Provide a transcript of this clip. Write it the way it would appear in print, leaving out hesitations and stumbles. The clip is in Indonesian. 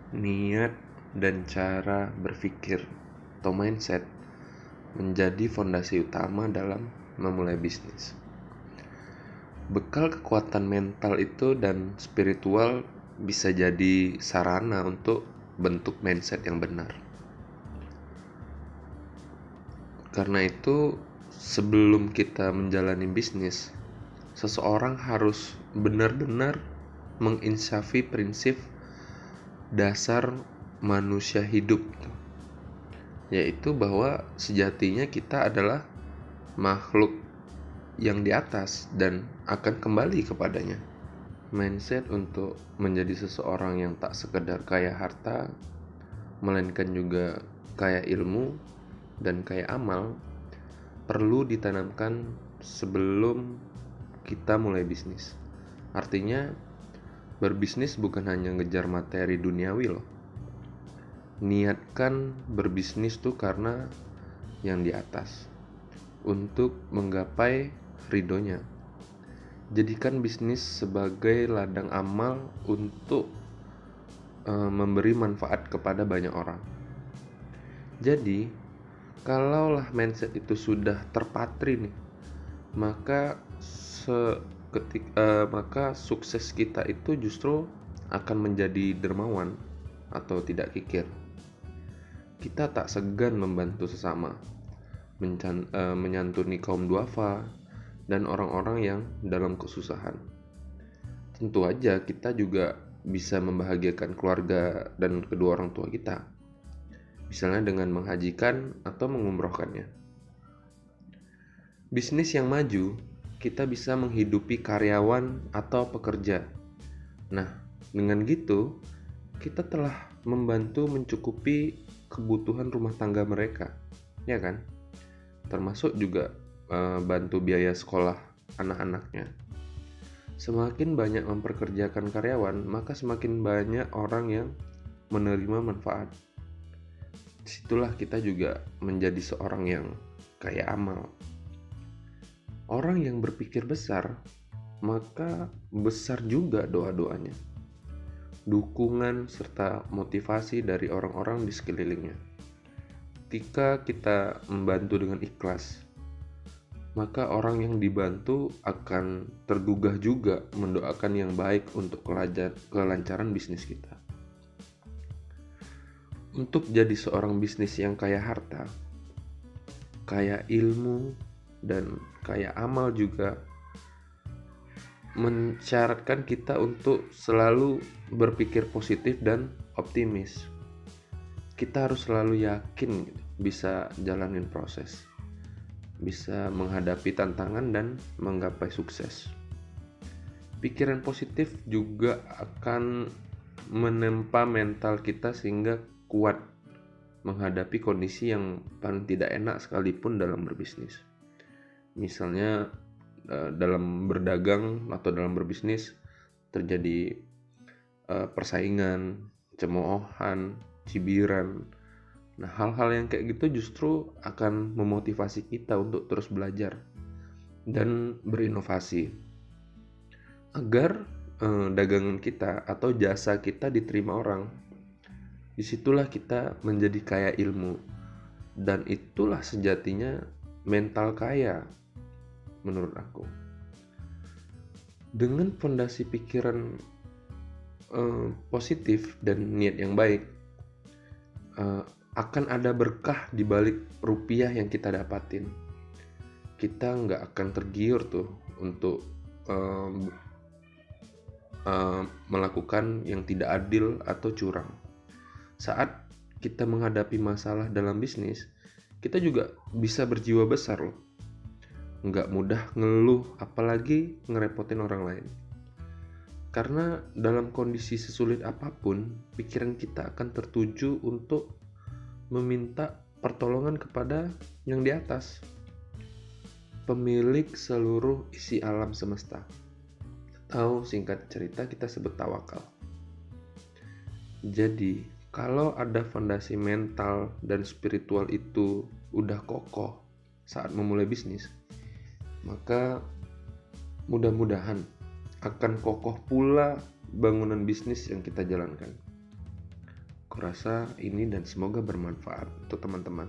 Niat dan cara berpikir atau mindset menjadi fondasi utama dalam memulai bisnis. Bekal kekuatan mental itu dan spiritual bisa jadi sarana untuk bentuk mindset yang benar. Karena itu, sebelum kita menjalani bisnis, seseorang harus benar-benar menginsafi prinsip dasar manusia hidup, yaitu bahwa sejatinya kita adalah makhluk yang di atas dan akan kembali kepadanya. Mindset untuk menjadi seseorang yang tak sekedar kaya harta, melainkan juga kaya ilmu dan kaya amal, perlu ditanamkan sebelum kita mulai bisnis. Artinya, berbisnis bukan hanya ngejar materi duniawi loh. Niatkan berbisnis tuh karena yang di atas, untuk menggapai ridhonya. Jadikan bisnis sebagai ladang amal untuk memberi manfaat kepada banyak orang. Jadi, kalaulah mindset itu sudah terpatri nih, maka maka sukses kita itu justru akan menjadi dermawan atau tidak kikir. Kita tak segan membantu sesama, menyantuni kaum duafa dan orang-orang yang dalam kesusahan. Tentu aja kita juga bisa membahagiakan keluarga dan kedua orang tua kita, misalnya dengan menghajikan atau mengumrohkannya. Bisnis yang maju, kita bisa menghidupi karyawan atau pekerja. Nah, dengan gitu, kita telah membantu mencukupi kebutuhan rumah tangga mereka, ya kan? Termasuk juga bantu biaya sekolah anak-anaknya. Semakin banyak memperkerjakan karyawan, maka semakin banyak orang yang menerima manfaat. Disitulah kita juga menjadi seorang yang kaya amal. Orang yang berpikir besar, maka besar juga doa-doanya, dukungan serta motivasi dari orang-orang di sekelilingnya. Ketika kita membantu dengan ikhlas, maka orang yang dibantu akan tergugah juga mendoakan yang baik untuk kelancaran bisnis kita. Untuk jadi seorang bisnis yang kaya harta, kaya ilmu, dan kaya amal juga mensyaratkan kita untuk selalu berpikir positif dan optimis. Kita harus selalu yakin bisa jalanin proses, bisa menghadapi tantangan dan menggapai sukses. Pikiran positif juga akan menempa mental kita sehingga kuat menghadapi kondisi yang paling tidak enak sekalipun dalam berbisnis. Misalnya dalam berdagang atau dalam berbisnis terjadi persaingan, cemoohan, cibiran. Nah, hal-hal yang kayak gitu justru akan memotivasi kita untuk terus belajar dan berinovasi agar dagangan kita atau jasa kita diterima orang. Disitulah kita menjadi kaya ilmu, dan itulah sejatinya mental kaya menurut aku. Dengan fondasi pikiran positif dan niat yang baik, akan ada berkah di balik rupiah yang kita dapatin. Kita nggak akan tergiur tuh untuk melakukan yang tidak adil atau curang. Saat kita menghadapi masalah dalam bisnis, kita juga bisa berjiwa besar loh. Nggak mudah ngeluh, apalagi ngerepotin orang lain. Karena dalam kondisi sesulit apapun, pikiran kita akan tertuju untuk meminta pertolongan kepada yang di atas, pemilik seluruh isi alam semesta. Atau singkat cerita kita sebut tawakal. Jadi, kalau ada fondasi mental dan spiritual itu udah kokoh saat memulai bisnis, maka mudah-mudahan akan kokoh pula bangunan bisnis yang kita jalankan. Aku rasa ini dan semoga bermanfaat untuk teman-teman.